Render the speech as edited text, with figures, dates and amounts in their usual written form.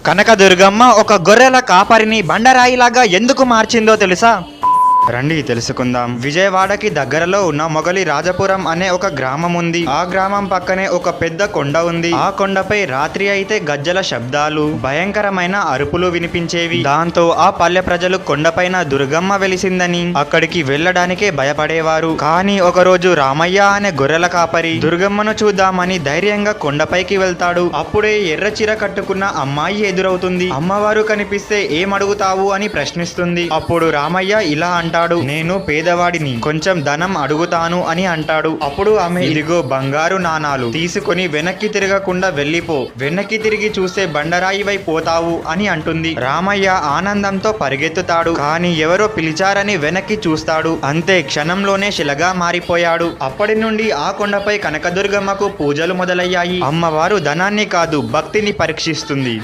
కనకదుర్గమ్మ ఒక గొర్రెల కాపరిని బండరాయిలాగా ఎందుకు మార్చిందో తెలుసా? రండి తెలుసుకుందాం. విజయవాడకి దగ్గరలో ఉన్న మొగలి రాజపురం అనే ఒక గ్రామం ఉంది. ఆ గ్రామం పక్కనే ఒక పెద్ద కొండ ఉంది. ఆ కొండపై రాత్రి అయితే గజ్జల శబ్దాలు, భయంకరమైన అరుపులు వినిపించేవి. దాంతో ఆ పల్లె ప్రజలు కొండపైన దుర్గమ్మ వెలిసిందని అక్కడికి వెళ్ళడానికే భయపడేవారు. కానీ ఒకరోజు రామయ్య అనే గొర్రెల కాపరి దుర్గమ్మను చూద్దామని ధైర్యంగా కొండపైకి వెళ్తాడు. అప్పుడే ఎర్ర చీర కట్టుకున్న అమ్మాయి ఎదురవుతుంది. అమ్మవారు కనిపిస్తే ఏమడుగుతావు అని ప్రశ్నిస్తుంది. అప్పుడు రామయ్య ఇలా అంటాడు, నేను పేదవాడిని, కొంచెం ధనం అడుగుతాను అని అంటాడు. అప్పుడు ఆమె, ఇదిగో బంగారు నాణాలు తీసుకొని వెనక్కి తిరగకుండా వెళ్ళిపో, వెనక్కి తిరిగి చూస్తే బండరాయి వైపు పోతావు అని అంటుంది. రామయ్య ఆనందంతో పరిగెత్తుతాడు. కానీ ఎవరో పిలిచారని వెనక్కి చూస్తాడు. అంతే, క్షణంలోనే శిలగా మారిపోయాడు. అప్పటి నుండి ఆ కొండపై కనకదుర్గమ్మకు పూజలు మొదలయ్యాయి. అమ్మవారు ధనాన్ని కాదు, భక్తిని పరీక్షిస్తుంది.